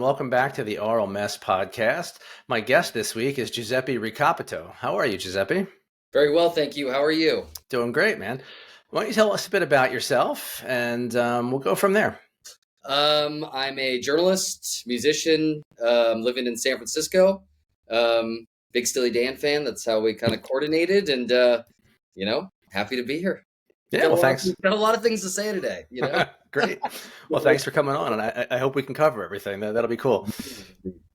welcome back to the Aural Mess podcast. My guest this week is Giuseppe Ricapito. How are you, Giuseppe? Very well, thank you. How are you? Doing great, man. Why don't you tell us a bit about yourself, and we'll go from there. I'm a journalist, musician, living in San Francisco. Big Steely Dan fan. That's how we kind of coordinated, and happy to be here. Yeah, well, thanks. Got a lot of things to say today. Great. Well, thanks for coming on, and I hope we can cover everything. That'll be cool.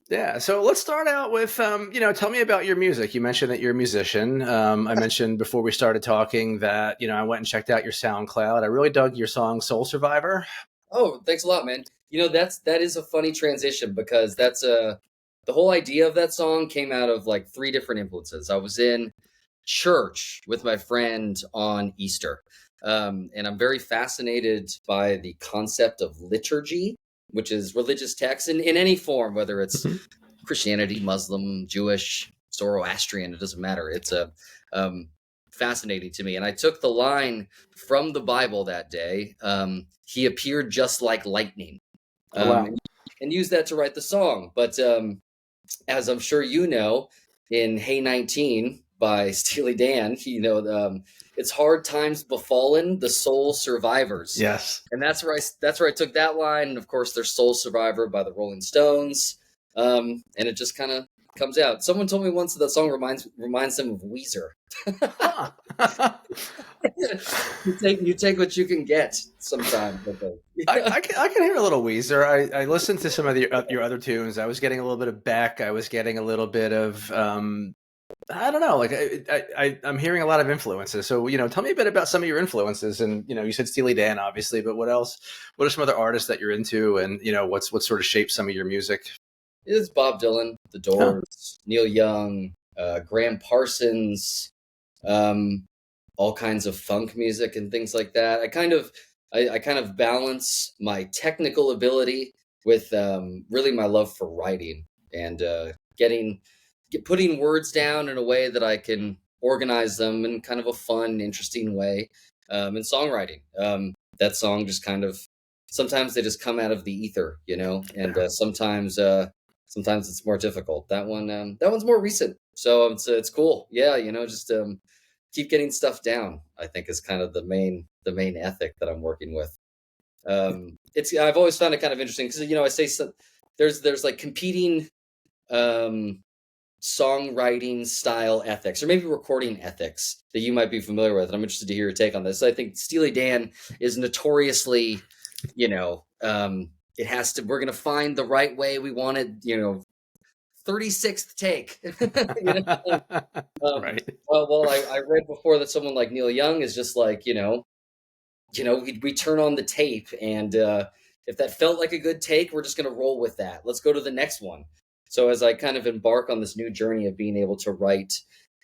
Yeah, so let's start out with, tell me about your music. You mentioned that you're a musician. I mentioned before we started talking that, I went and checked out your SoundCloud. I really dug your song Soul Survivor. Oh, thanks a lot, man. That is a funny transition because that's the whole idea of that song came out of like three different influences. I was in church with my friend on Easter. And I'm very fascinated by the concept of liturgy, which is religious text in any form, whether it's Christianity, Muslim, Jewish, Zoroastrian, it doesn't matter. It's fascinating to me. And I took the line from the Bible that day, he appeared just like lightning, Wow. and used that to write the song. But as I'm sure you know, in Hey 19 by Steely Dan, it's hard times befallen the soul survivors. Yes. And that's where I took that line. And of course there's Soul Survivor by the Rolling Stones. And it just kind of comes out. Someone told me once that that song reminds them of Weezer. You take what you can get sometimes. I can hear a little Weezer. I listened to some of your other tunes. I was getting a little bit of Beck. I was getting a little bit of I don't know. Like I'm hearing a lot of influences. So tell me a bit about some of your influences. And you said Steely Dan, obviously, but what else? What are some other artists that you're into? And what sort of shaped some of your music? It's Bob Dylan, The Doors, Neil Young, Gram Parsons, all kinds of funk music and things like that. I kind of balance my technical ability with really my love for writing and putting words down in a way that I can organize them in kind of a fun, interesting way. And songwriting, that song just sometimes they just come out of the ether, and sometimes it's more difficult. That one's more recent. So it's cool. Yeah. Just keep getting stuff down, I think is kind of the main ethic that I'm working with. I've always found it kind of interesting because, I say there's like competing, songwriting style ethics or maybe recording ethics that you might be familiar with. And I'm interested to hear your take on this. I think Steely Dan is notoriously, we're going to find the right way we want it, 36th take. Right. Well, I read before that someone like Neil Young is just like, we turn on the tape and if that felt like a good take, we're just going to roll with that. Let's go to the next one. So as I kind of embark on this new journey of being able to write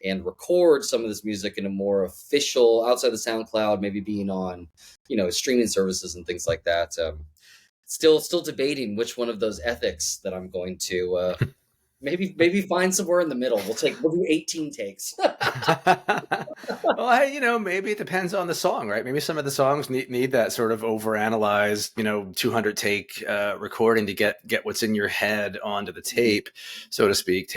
and record some of this music in a more official, outside the SoundCloud, maybe being on, streaming services and things like that, still debating which one of those ethics that I'm going to maybe find somewhere in the middle. We'll do 18 takes. Well, hey, maybe it depends on the song, right? Maybe some of the songs need that sort of overanalyzed, 200 take recording to get what's in your head onto the tape, so to speak,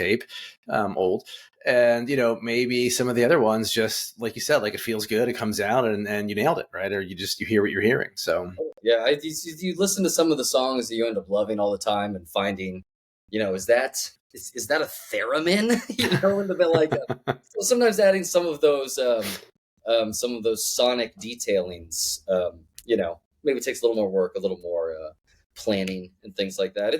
old. And, maybe some of the other ones just, like you said, like it feels good, it comes out and you nailed it, right? Or you hear what you're hearing. So yeah, you listen to some of the songs that you end up loving all the time and finding, is that a theremin? In the bit like so sometimes adding some of those sonic detailings, maybe takes a little more work, a little more planning and things like that.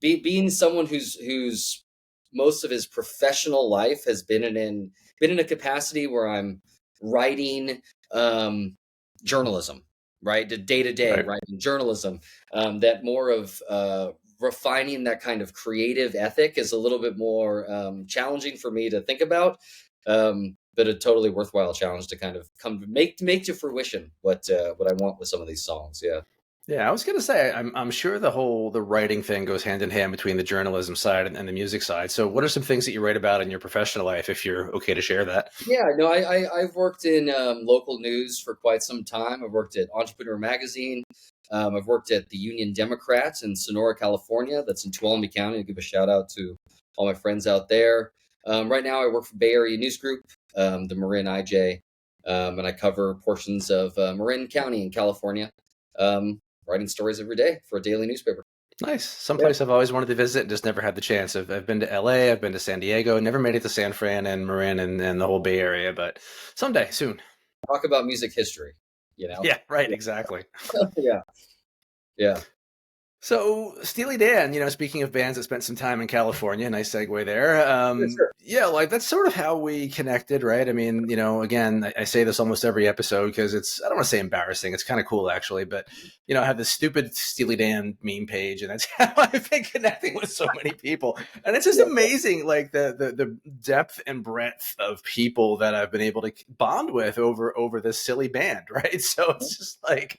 Being someone who's most of his professional life has been in a capacity where I'm writing journalism, right? Day to day writing journalism. That more of refining that kind of creative ethic is a little bit more challenging for me to think about, but a totally worthwhile challenge to kind of make to fruition what I want with some of these songs. Yeah, I was going to say, I'm sure the writing thing goes hand in hand between the journalism side and the music side. So what are some things that you write about in your professional life, if you're okay to share that? Yeah, no, I've worked in local news for quite some time. I've worked at Entrepreneur Magazine. I've worked at the Union Democrats in Sonora, California. That's in Tuolumne County. I'll give a shout out to all my friends out there. Right now, I work for Bay Area News Group, the Marin IJ, and I cover portions of Marin County in California, writing stories every day for a daily newspaper. Nice. Someplace I've always wanted to visit and just never had the chance. I've been to LA, I've been to San Diego, never made it to San Fran and Marin and the whole Bay Area, but someday, soon. Talk about music history, you know? Yeah, right, Yeah. exactly. Yeah. Yeah. So Steely Dan, speaking of bands that spent some time in California, nice segue there. Sure. Yeah, like that's sort of how we connected, right? I mean, again, I say this almost every episode because I don't want to say embarrassing. It's kind of cool actually, but I have this stupid Steely Dan meme page and that's how I've been connecting with so many people. And it's just amazing, like the depth and breadth of people that I've been able to bond with over this silly band, right? So it's just like,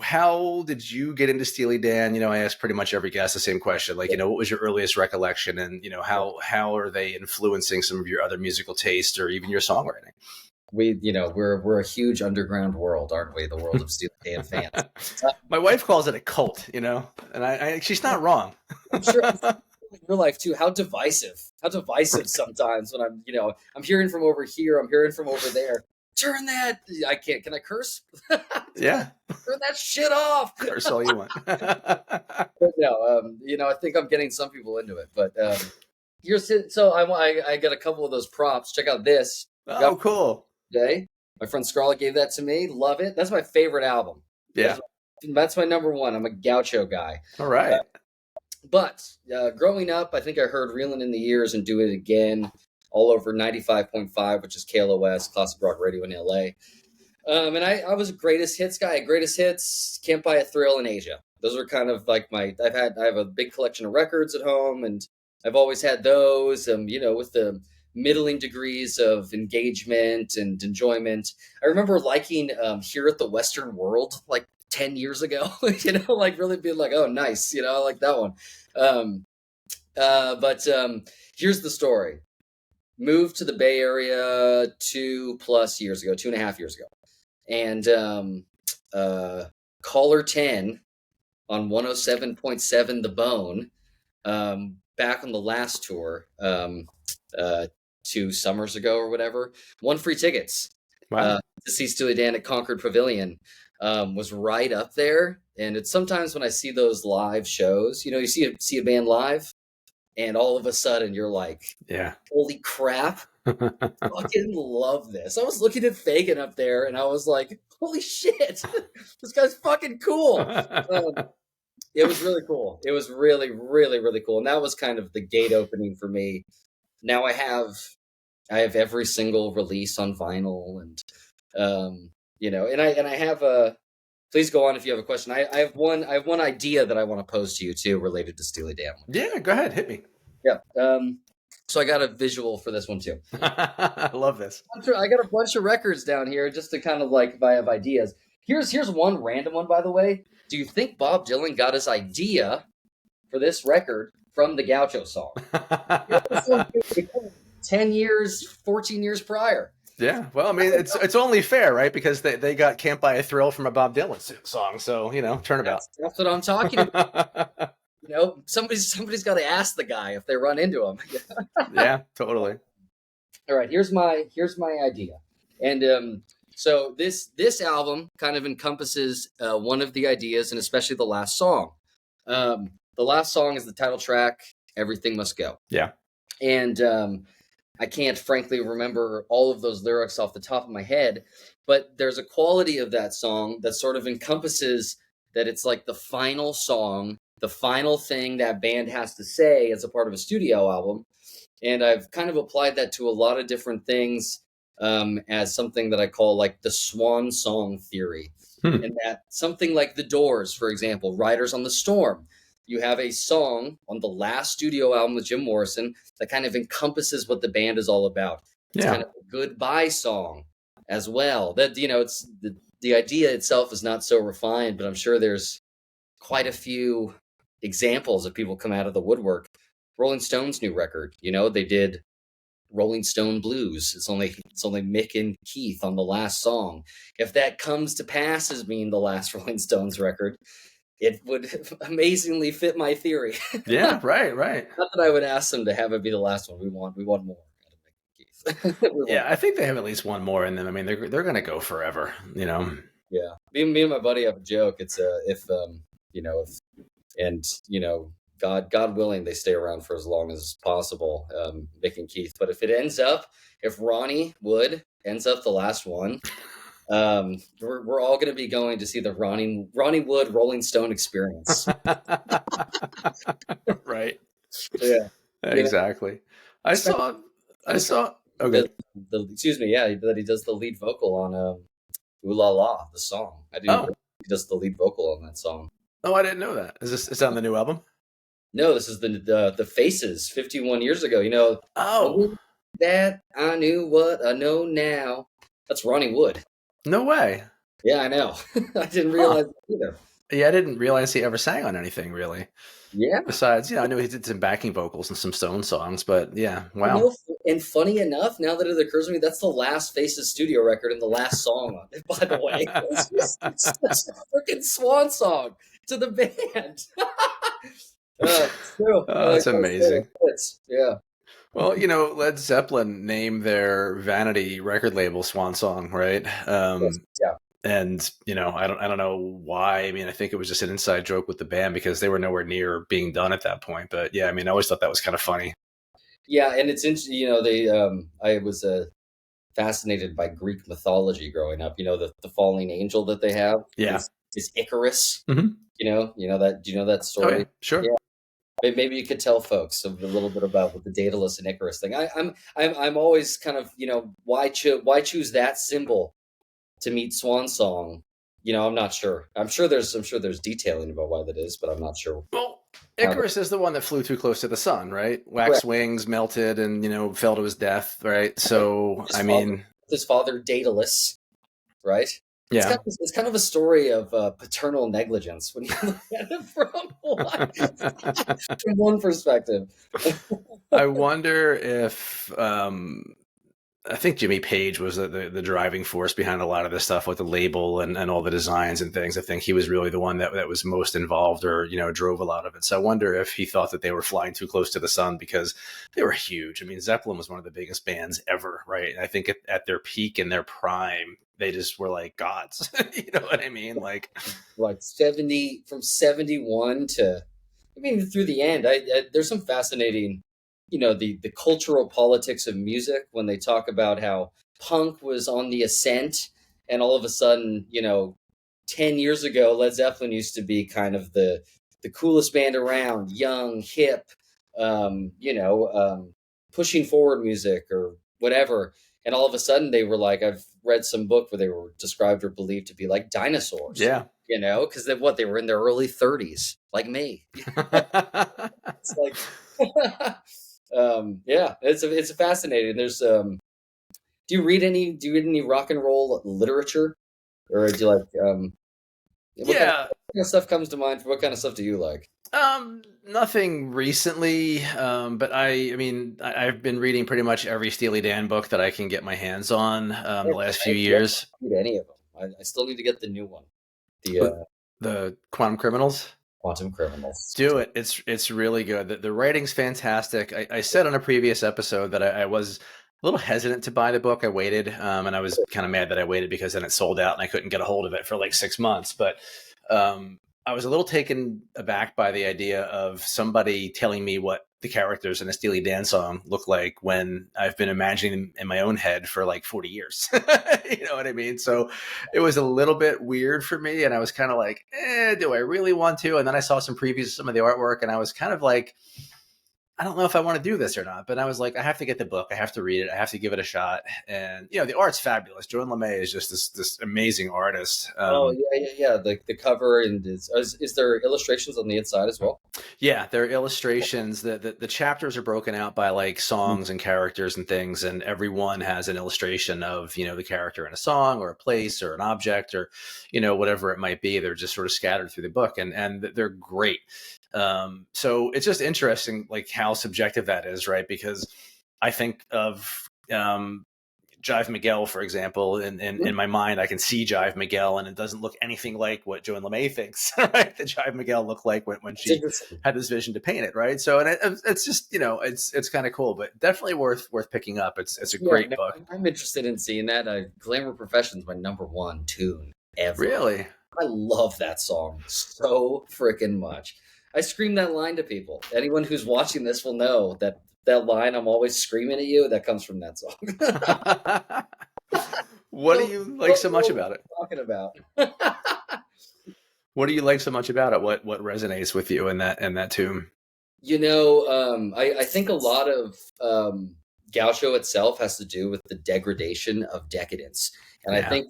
how did you get into Steely Dan? I ask pretty much every guest the same question. Like, what was your earliest recollection, and how are they influencing some of your other musical taste or even your songwriting? We're a huge underground world, aren't we? The world of Steely Dan fans. My wife calls it a cult, and she's not wrong. I'm sure in your life too. How divisive sometimes when I'm hearing from over here, I'm hearing from over there. Turn that! I can't. Can I curse? Yeah. Turn that shit off. Curse all you want. But no, I think I'm getting some people into it. But so I got a couple of those props. Check out this. Oh, cool. Today, my friend Scarlett gave that to me. Love it. That's my favorite album. Yeah. That's my number one. I'm a Gaucho guy. All right. But growing up, I think I heard Reelin' in the Years and Do It Again all over 95.5, which is KLOS, Classic Rock Radio in LA. And I was a greatest hits guy. Greatest hits, Can't Buy a Thrill in Asia. Those are kind of like I have a big collection of records at home, and I've always had those, with the middling degrees of engagement and enjoyment. I remember liking Here at the Western World like 10 years ago, like really being like, oh, nice, I like that one. But here's the story. Moved to the Bay Area 2.5 years ago. And Caller 10 on 107.7 The Bone, back on the last tour, 2 summers ago or whatever, won free tickets. Wow. To see Steely Dan at Concord Pavilion. Was right up there. And it's sometimes when I see those live shows, you see a band live, and all of a sudden you're like, yeah, holy crap. Fucking love this. I was looking at Fagin up there and I was like, holy shit, this guy's fucking cool. It was really cool. It was really, really, really cool. And that was kind of the gate opening for me. Now I have every single release on vinyl, and and I have a, please go on if you have a question. I have one idea that I want to pose to you too, related to Steely Dan. Yeah, go ahead, hit me. Yeah. So I got a visual for this one too. I love this. I got a bunch of records down here just to kind of like, if I have ideas. Here's one random one, by the way. Do you think Bob Dylan got his idea for this record from the Gaucho song? 10 years, 14 years prior. Yeah, well, I mean, it's only fair, right? Because they got Can't Buy a Thrill from a Bob Dylan song, so, turnabout. That's what I'm talking about. Somebody's got to ask the guy if they run into him. Yeah, totally. All right, here's my idea. And so this album kind of encompasses one of the ideas, and especially the last song. The last song is the title track, Everything Must Go. Yeah. And I can't frankly remember all of those lyrics off the top of my head, but there's a quality of that song that sort of encompasses that it's like the final song, the final thing that band has to say as a part of a studio album. And I've kind of applied that to a lot of different things as something that I call like the Swan song theory. And that something like The Doors, for example, Riders on the Storm, you have a song on the last studio album with Jim Morrison that kind of encompasses what the band is all about. It's kind of a goodbye song as well. That, it's the idea itself is not so refined, but I'm sure there's quite a few examples of people come out of the woodwork. Rolling Stones' new record, they did Rolling Stone blues. It's only Mick and Keith on the last song. If that comes to pass as being the last Rolling Stones record, it would amazingly fit my theory. Yeah, right. Not that I would ask them to have it be the last one. We want more out of Mick and Keith. Yeah, I think they have at least one more in them. I mean, they're going to go forever, you know. Yeah, me and my buddy have a joke. It's if and God willing, they stay around for as long as possible, Mick and Keith. But if Ronnie Wood ends up the last one, we're all going to be going to see the Ronnie Wood Rolling Stone experience. Right. Yeah, exactly. I saw. Okay. Excuse me. Yeah, that he does the lead vocal on "Ooh La La," the song. I didn't know he does the lead vocal on that song. Oh, I didn't know that. Is on the new album? No, this is the Faces 51 years ago. You know, Oh, that I knew what I know now. That's Ronnie Wood. no way. Yeah, I know. I didn't realize it either. Yeah, I didn't realize he ever sang on anything really. Yeah. Besides, I knew he did some backing vocals and some Stone songs, but yeah, wow. And funny enough, now that it occurs to me, that's the last Faces studio record and the last song on it, by the way. It's a freaking swan song to the band. That's amazing. Yeah. Well, Led Zeppelin named their Vanity record label Swan Song, right? Yeah. And I don't know why. I mean, I think it was just an inside joke with the band because they were nowhere near being done at that point. But yeah, I mean, I always thought that was kind of funny. Yeah, and it's interesting. I was fascinated by Greek mythology growing up. The falling angel that they have. Yeah, is Icarus. Mm-hmm. Do you know that story? Oh, yeah. Sure. Yeah. Maybe you could tell folks a little bit about with the Daedalus and Icarus thing. I'm always kind of why choose that symbol to meet Swan Song? I'm not sure. I'm sure there's detailing about why that is, but I'm not sure. Well, Icarus is the one that flew too close to the sun, right? Waxed wings, melted, and fell to his death, right? So his father Daedalus, right? Yeah, it's kind of a story of paternal negligence when you look at it from one perspective. I wonder if I think Jimmy Page was the driving force behind a lot of this stuff, like the label and all the designs and things. I think he was really the one that was most involved or drove a lot of it. So I wonder if he thought that they were flying too close to the sun because they were huge. I mean, Zeppelin was one of the biggest bands ever, right? And I think at their peak and their prime, they just were like gods. You know what I mean? Like 70 from 71 to through the end. There's some fascinating, the cultural politics of music when they talk about how punk was on the ascent, and all of a sudden, 10 years ago, Led Zeppelin used to be kind of the coolest band around, young, hip, pushing forward music or whatever. And all of a sudden they were like, I've read some book where they were described or believed to be like dinosaurs. Yeah. Because they were in their early 30s, like me. It's like, yeah, it's fascinating. There's, do you read any rock and roll literature, or do you like, what kind of stuff comes to mind? What kind of stuff do you like? Nothing recently, but I've been reading pretty much every Steely Dan book that I can get my hands on the last few years. I don't read any of them. I still need to get the new one. The Quantum Criminals. Quantum Criminals. Do it. It's really good. The writing's fantastic. I said on a previous episode that I was a little hesitant to buy the book. I waited, and I was kind of mad that I waited because then it sold out and I couldn't get a hold of it for like 6 months. But I was a little taken aback by the idea of somebody telling me what the characters in a Steely Dan song look like when I've been imagining them in my own head for like 40 years. You know what I mean? So it was a little bit weird for me. And I was kind of like, do I really want to? And then I saw some previews of some of the artwork and I was kind of like, I don't know if I want to do this or not, but I was like, I have to get the book. I have to read it. I have to give it a shot. And, the art's fabulous. Joan LeMay is just this amazing artist. Yeah. The cover, and is there illustrations on the inside as well? Yeah, there are illustrations. The chapters are broken out by like songs and characters and things. And everyone has an illustration of, the character in a song or a place or an object or, whatever it might be. They're just sort of scattered through the book and they're great. So it's just interesting, like how subjective that is, right? Because I think of Jive Miguel, for example, in my mind, I can see Jive Miguel, and it doesn't look anything like what Joan LeMay thinks, right? That Jive Miguel looked like when It's she interesting. had this vision to paint it, right? So, and it's just, it's kind of cool, but definitely worth picking up. It's a Yeah, great no, book. I'm interested in seeing that. Glamour Profession's my number one tune ever. Really. I love that song so freaking much. I scream that line to people. Anyone who's watching this will know that that line I'm always screaming at you, that comes from that song. What do So you like don't so know much what about it? I'm talking about. What do you like so much about it? What resonates with you in that tune? I think a lot of Gaucho itself has to do with the degradation of decadence. And I Yeah. think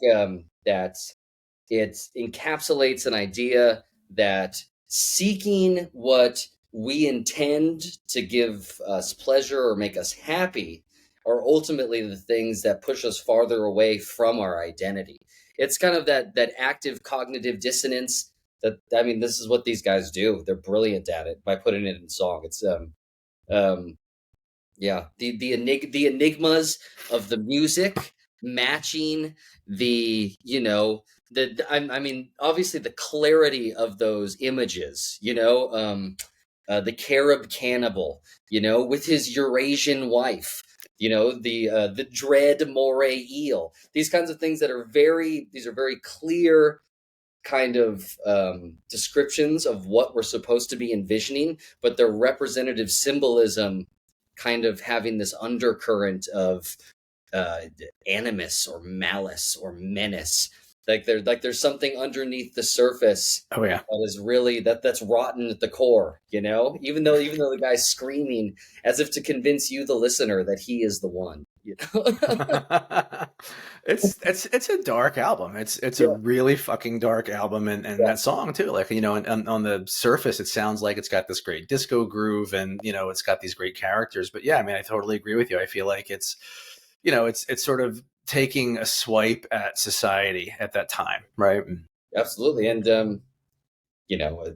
that it encapsulates an idea that seeking what we intend to give us pleasure or make us happy are ultimately the things that push us farther away from our identity. It's kind of that active cognitive dissonance that, I mean, this is what these guys do. They're brilliant at it by putting it in song. It's um yeah, the enigmas of the music matching the, I mean, obviously the clarity of those images, the Carib cannibal, with his Eurasian wife, the dread moray eel, these kinds of things that are these are very clear kind of descriptions of what we're supposed to be envisioning, but their representative symbolism kind of having this undercurrent of uh, animus or malice or menace. There's something underneath the surface Oh yeah. that is really that's rotten at the core. Even though the guy's screaming as if to convince you, the listener, that he is the one. It's a dark album. It's a Yeah, really fucking dark album, and yeah, that song too. Like on the surface, it sounds like it's got this great disco groove, and it's got these great characters. But yeah, I mean, I totally agree with you. I feel like it's sort of taking a swipe at society at that time, right? absolutely. And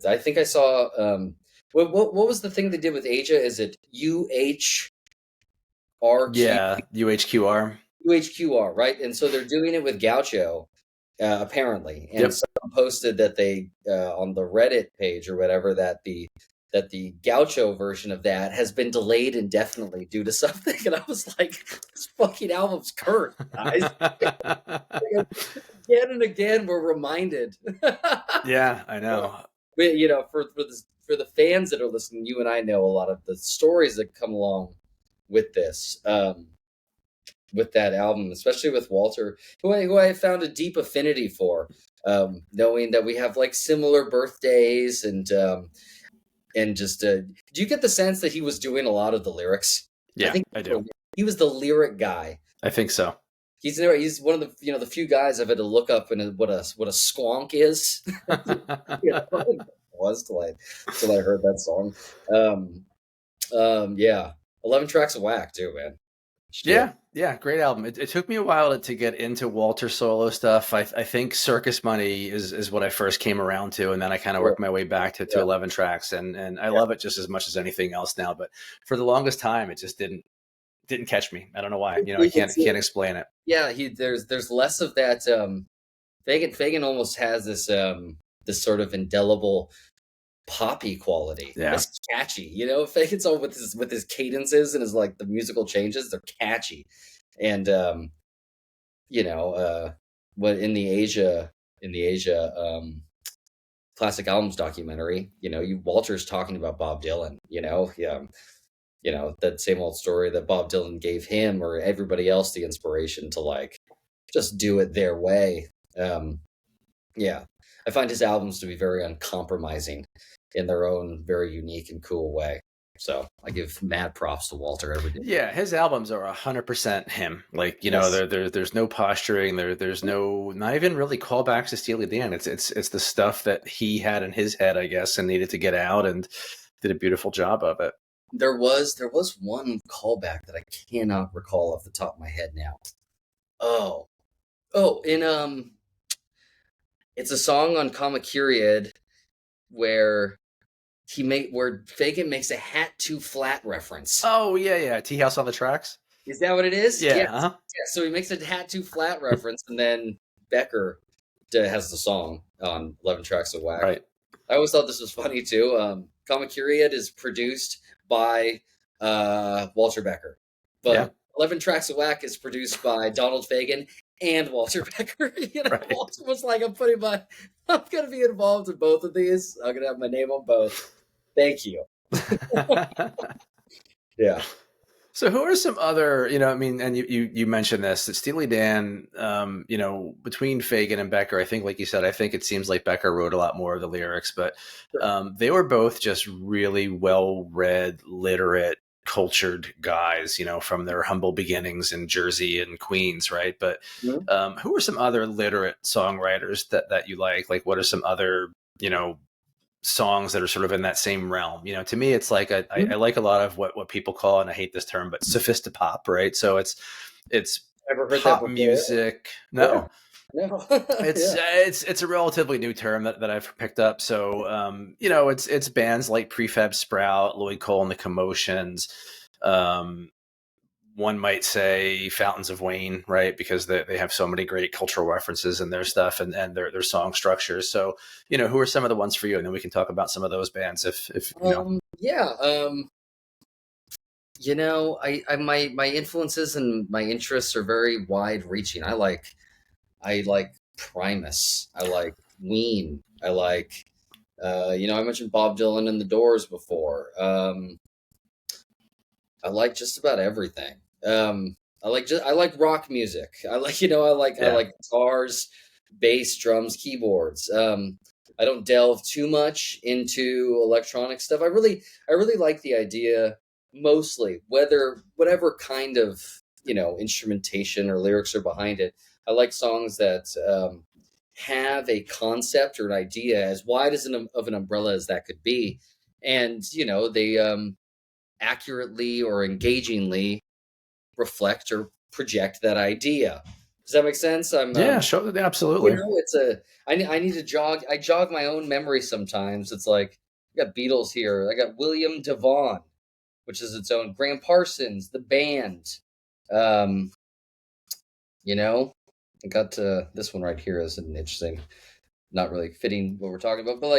I think I saw what was the thing they did with Asia? Is it Yeah, UHQR. UHQR, right? And so they're doing it with Gaucho, apparently. And Yep. someone posted that they on the Reddit page or whatever, that the Gaucho version of that has been delayed indefinitely due to something. And I was like, this fucking album's cursed, guys. Again and again, we're reminded. Yeah, I know. For the fans that are listening, you and I know a lot of the stories that come along with this, with that album, especially with Walter, who I found a deep affinity for, knowing that we have like similar birthdays, and just do you get the sense that he was doing a lot of the lyrics? I Yeah, think I do. he was the lyric guy. I think so. He's one of the the few guys I've had to look up and what a squonk is. It was till I heard that song. Yeah, 11 tracks of whack too, man. Shit. Yeah, yeah, great album. It took me a while to get into Walter solo stuff. I think Circus Money is what I first came around to, and then I kind of Yeah, worked my way back to yeah, 11 tracks, and I yeah. love it just as much as anything else now. But for the longest time, it just didn't catch me. I don't know why. I It's can't explain it. yeah. There's less of that. Fagan almost has this sort of indelible poppy quality. Yeah, It's catchy, Fagan's all with his cadences and his like the musical changes. They're catchy, and you know, what in the Asia classic albums documentary, you Walter's talking about Bob Dylan, yeah, that same old story that Bob Dylan gave him or everybody else the inspiration to like just do it their way. Um, yeah, I find his albums to be very uncompromising in their own very unique and cool way. So I give mad props to Walter every day. yeah. His albums are 100% him. Like Yes. there's no posturing. There's no not even really callbacks to Steely Dan. It's the stuff that he had in his head, I guess, and needed to get out, and did a beautiful job of it. There was one callback that I cannot recall off the top of my head now. Oh, in it's a song on Kamakiriad where where Fagin makes a hat too flat reference. Oh yeah, Tea House on the Tracks. Is that what it is? Yeah. Yes. Yeah, so he makes a hat too flat reference, and then Becker has the song on 11 Tracks of Whack. Right. I always thought this was funny too. Comic is produced by Walter Becker, but 11 Tracks of Whack is produced by Donald Fagen and Walter Becker. Right. Walter was like, I'm going to be involved in both of these. I'm going to have my name on both. Thank you. Yeah. So who are some other, I mean, and you mentioned this, that Steely Dan, between Fagen and Becker, I think, like you said, I think it seems like Becker wrote a lot more of the lyrics, but they were both just really well-read, literate, cultured guys, from their humble beginnings in Jersey and Queens, right? But who are some other literate songwriters that you like? Like, what are some other, songs that are sort of in that same realm? To me, it's like I like a lot of what people call, and I hate this term, but sophistopop, right? So it's Ever heard pop that music. No. Yeah. No. It's a relatively new term that I've picked up. So it's bands like Prefab Sprout, Lloyd Cole and the Commotions. One might say Fountains of Wayne, right? Because they have so many great cultural references in their stuff and their song structures. So, who are some of the ones for you? And then we can talk about some of those bands if you know. Yeah. My influences and my interests are very wide reaching. I like Primus. I like Ween. I like, I mentioned Bob Dylan and the Doors before. I like just about everything. I like rock music. I like guitars, bass, drums, keyboards. I don't delve too much into electronic stuff. I really like the idea, mostly, whatever kind of, instrumentation or lyrics are behind it. I like songs that have a concept or an idea as wide of an umbrella as that could be, and they accurately or engagingly reflect or project that idea. Does that make sense? Sure, absolutely. I need to jog. I jog my own memory sometimes. It's like, I got Beatles here. I got William Devon, which is its own. Gram Parsons, the band. I got this one right here is an interesting, not really fitting what we're talking about, but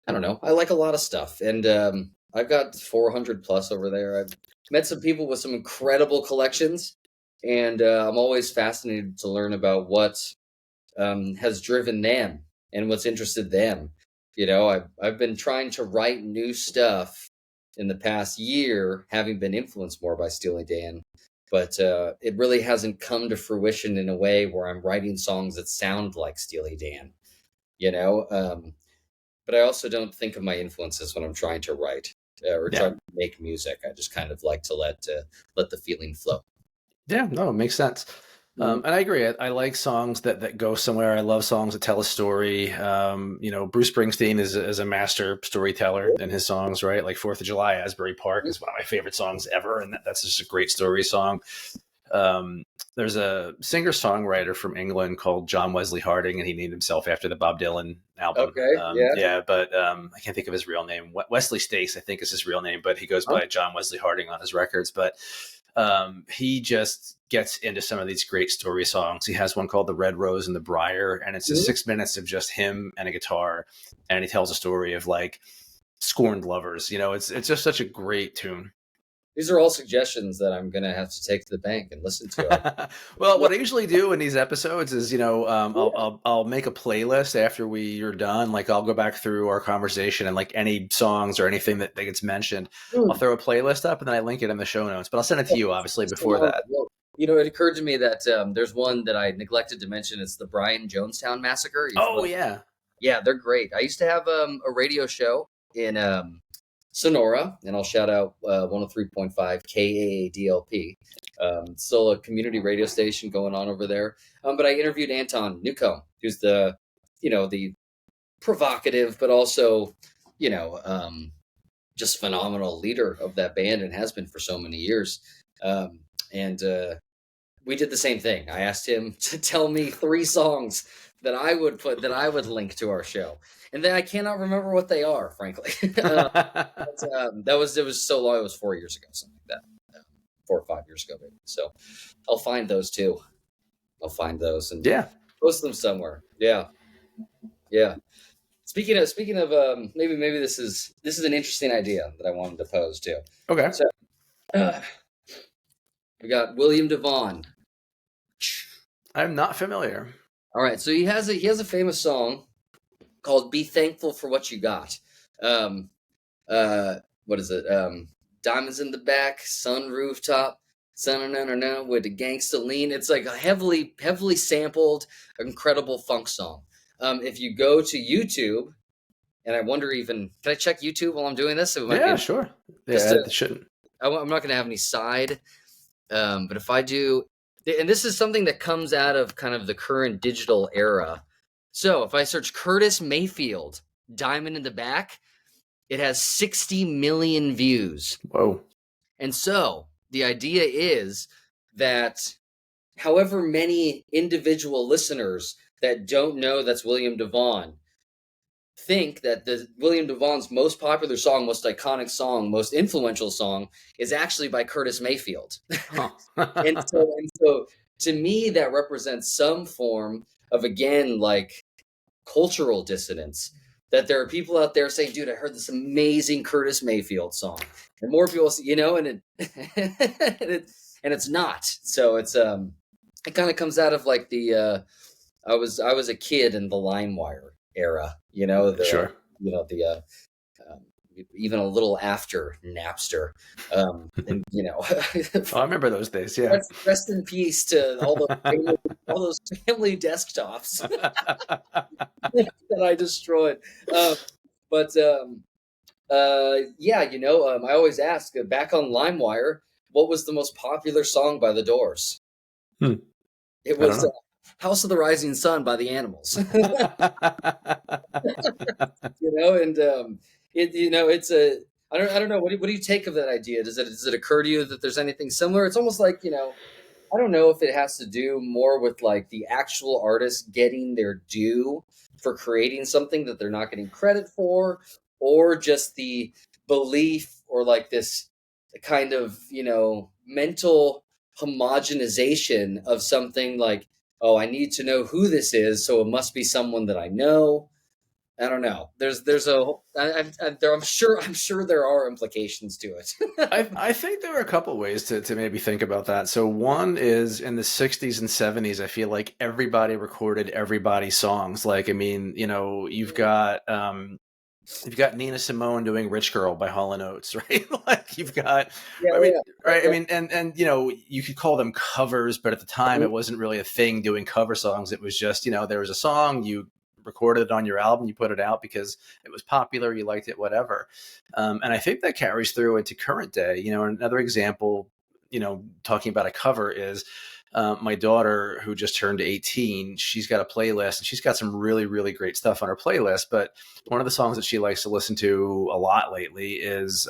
I don't know. I like a lot of stuff, and I've got 400 plus over there. I've met some people with some incredible collections, and I'm always fascinated to learn about what has driven them and what's interested them. I've been trying to write new stuff in the past year, having been influenced more by Steely Dan, but it really hasn't come to fruition in a way where I'm writing songs that sound like Steely Dan. But I also don't think of my influences when I'm trying to write or trying to make music. I just kind of like to let the feeling flow. Yeah, no, it makes sense. And I agree. I like songs that go somewhere. I love songs that tell a story. Bruce Springsteen is a master storyteller in his songs, right? Like 4th of July, Asbury Park is one of my favorite songs ever. And that's just a great story song. There's a singer-songwriter from England called John Wesley Harding, and he named himself after the Bob Dylan album. Okay, but I can't think of his real name. Wesley Stace, I think, is his real name, but he goes by John Wesley Harding on his records. But he just gets into some of these great story songs. He has one called The Red Rose and the Briar, and it's just 6 minutes of just him and a guitar, and he tells a story of like scorned lovers. It's just such a great tune. These are all suggestions that I'm going to have to take to the bank and listen to. Well, what I usually do in these episodes is, I'll make a playlist after you're done. Like I'll go back through our conversation and like any songs or anything that gets mentioned, I'll throw a playlist up and then I link it in the show notes. But I'll send it to you, obviously, before that. Well, it occurred to me that there's one that I neglected to mention. It's the Bryan Jonestown Massacre. Yeah. Yeah, they're great. I used to have a radio show in Sonora, and I'll shout out 103.5 KAADLP. Still a community radio station going on over there. But I interviewed Anton Newcomb, who's the provocative, but also, just phenomenal leader of that band and has been for so many years. And we did the same thing. I asked him to tell me 3 songs that I would link to our show, and then I cannot remember what they are, frankly. It was so long. It was 4 years ago, something like that, 4 or 5 years ago, maybe. So I'll find those too. I'll find those and Yeah. post them somewhere. Yeah, yeah. Speaking of, maybe this is an interesting idea that I wanted to pose too. Okay. So we got William DeVaughn. I'm not familiar. All right, so he has a famous song called "Be Thankful for What You Got." What is it? Diamonds in the back, sun rooftop, sun with the gangsta lean. It's like a heavily sampled, incredible funk song. If you go to YouTube, and I wonder even, can I check YouTube while I'm doing this? Yeah, sure. Yeah, it shouldn't. I'm not going to have any side, but if I do, and this is something that comes out of kind of the current digital era. So if I search Curtis Mayfield, Diamond in the Back, it has 60 million views. Whoa. And so the idea is that however many individual listeners that don't know that's William DeVaughn think that the William DeVaughn's most popular song, most iconic song, most influential song is actually by Curtis Mayfield. Huh. and so to me, that represents some form of, again, like cultural dissonance. That there are people out there saying, dude, I heard this amazing Curtis Mayfield song. And more people, and it's not. So it's it kind of comes out of like the I was a kid in the LimeWire era, Sure. Even a little after Napster, and I remember those days. Yeah. Rest in peace to all those family desktops that I destroyed. I always ask, back on LimeWire, what was the most popular song by The Doors? It was House of the Rising Sun by the Animals. It's a, I don't know. What do you take of that idea? Does it occur to you that there's anything similar? It's almost like, I don't know if it has to do more with like the actual artist getting their due for creating something that they're not getting credit for, or just the belief or like this kind of, mental homogenization of something like, oh, I need to know who this is, so it must be someone that I know. I don't know. I'm sure there are implications to it. I think there are a couple ways to maybe think about that. So one is in the 60s and 70s, I feel like everybody recorded everybody's songs. Like, I mean, you've got Nina Simone doing "Rich Girl" by Hall & Oates, right? Like you've got, right? I mean, and you could call them covers, but at the time it wasn't really a thing doing cover songs. It was just, there was a song, you recorded it on your album, you put it out because it was popular, you liked it, whatever. And I think that carries through into current day. Another example, talking about a cover is my daughter, who just turned 18. She's got a playlist and she's got some really, really great stuff on her playlist. But one of the songs that she likes to listen to a lot lately is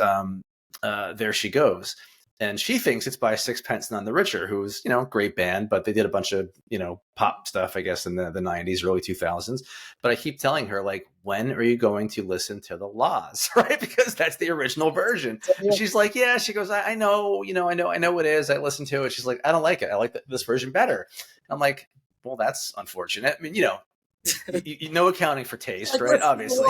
"There She Goes." And she thinks it's by Sixpence None the Richer, who's, great band, but they did a bunch of, pop stuff, I guess, in the 90s, early 2000s. But I keep telling her, like, when are you going to listen to the Laws, right? Because that's the original version. And she's like, yeah, she goes, I know, I know it is. I listen to it. She's like, I don't like it. I like this version better. I'm like, well, that's unfortunate. I mean, no accounting for taste, right? Obviously.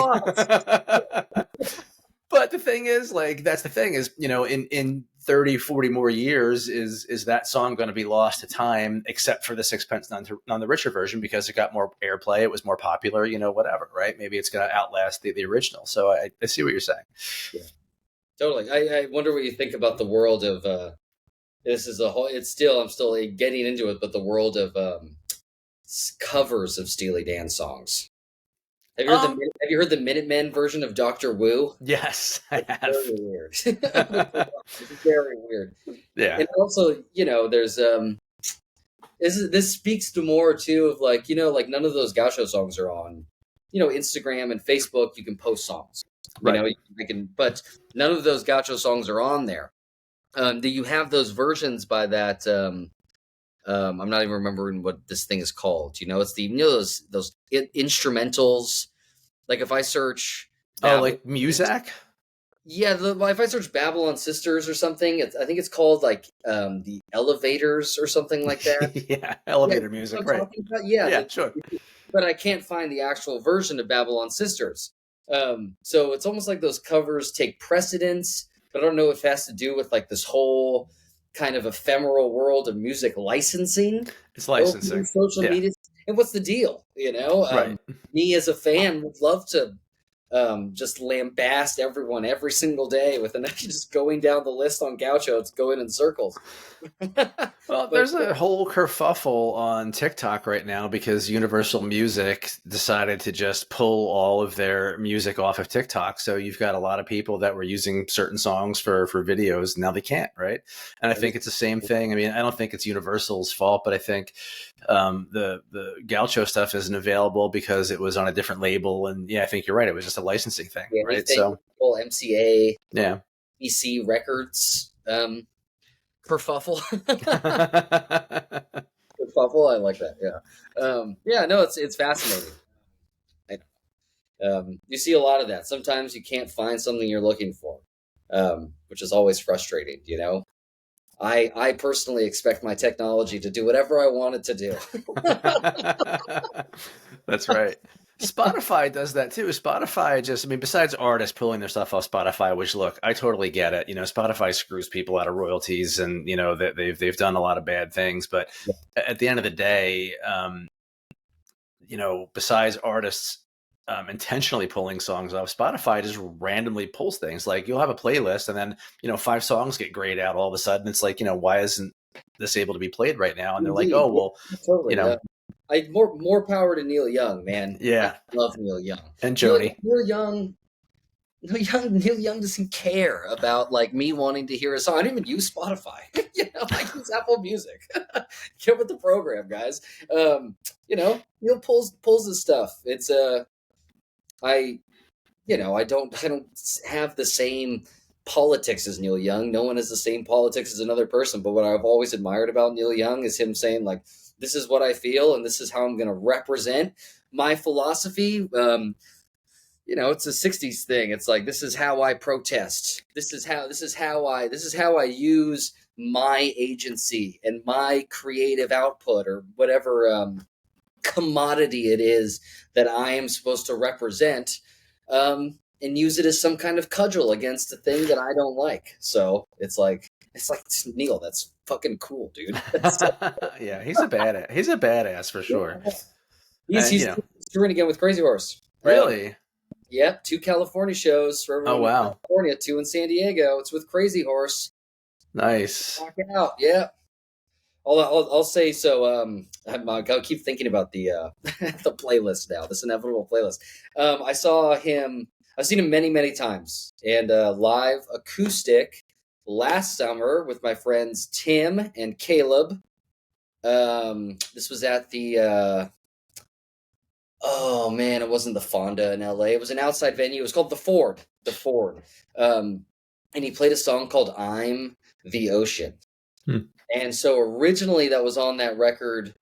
But the thing is, like, that's the thing is, in 30, 40 more years, is that song going to be lost to time, except for the Sixpence None the Richer version, because it got more airplay, it was more popular, whatever, right? Maybe it's going to outlast the original. So I see what you're saying. Yeah, totally. I wonder what you think about the world of, this is I'm still getting into it, but the world of covers of Steely Dan songs. Have you heard the Minutemen version of Dr. Wu? Yes, I have. Very weird. It's very weird. Yeah. And also, there's this speaks to more too of like, like none of those Gaucho songs are on, Instagram and Facebook. You can post songs, right. But none of those Gaucho songs are on there. Do you have those versions by that I'm not even remembering what this thing is called. It's those instrumentals. Like if I search Oh, Babylon, like Muzak? yeah, if I search Babylon Sisters or something, I think it's called like the Elevators or something like that. Yeah, Yeah, elevator you know what music, I'm right? talking about. Yeah, Yeah, sure. but I can't find the actual version of Babylon Sisters. So it's almost like those covers take precedence, but I don't know if it has to do with like this whole kind of ephemeral world of music licensing It's over licensing. social Yeah, media. And what's the deal? right. Me as a fan would love to just lambast everyone every single day with an just going down the list on Gaucho. It's going in circles. Well, But there's a whole kerfuffle on TikTok right now because Universal Music decided to just pull all of their music off of TikTok. So you've got a lot of people that were using certain songs for videos. Now they can't, right? And I think it's the same thing. I mean, I don't think it's Universal's fault, but I think the Gaucho stuff isn't available because it was on a different label. And yeah, I think you're right. It was just a licensing thing, right? anything So whole MCA, yeah. EC Records kerfuffle. Kerfuffle, I like that. Yeah, yeah. No, it's fascinating. You see a lot of that. Sometimes you can't find something you're looking for, which is always frustrating. I personally expect my technology to do whatever I want it to do. That's right. Spotify does that too. Spotify just, I mean, besides artists pulling their stuff off Spotify, which look, I totally get it. Spotify screws people out of royalties, and that they've done a lot of bad things. But at the end of the day, besides artists intentionally pulling songs off, Spotify just randomly pulls things. Like you'll have a playlist, and then 5 songs get grayed out all of a sudden. It's like, why isn't this able to be played right now? And they're like, Indeed, oh yeah, well, you totally. know, I more power to Neil Young, man. I yeah, love Neil Young. and Neil, Joni. Neil Young. Neil Young doesn't care about like me wanting to hear a song. I don't even use Spotify. I use Apple Music. Get with the program, guys. Neil pulls his stuff. It's I I don't have the same politics as Neil Young. No one has the same politics as another person. But what I've always admired about Neil Young is him saying like, "This is what I feel, and this is how I'm going to represent my philosophy." It's a '60s thing. It's like this is how I protest. This is how I use my agency and my creative output or whatever commodity it is that I am supposed to represent, and use it as some kind of cudgel against a thing that I don't like. So it's like Neil, that's fucking cool, dude. Yeah, he's a badass. He's a badass for sure. And He's touring again with Crazy Horse. really, Yep, 2 California shows for oh everyone in wow, California, 2 in San Diego. It's with Crazy Horse. nice. Knock it out, yeah. I'll say so. I'll keep thinking about the the playlist now. This inevitable playlist. I've seen him many times, and live acoustic last summer with my friends Tim and Caleb. This was at the oh man, it wasn't the Fonda in LA. It was an outside venue. It was called the Ford. The Ford. And he played a song called "I'm the Ocean." And so originally that was on that record,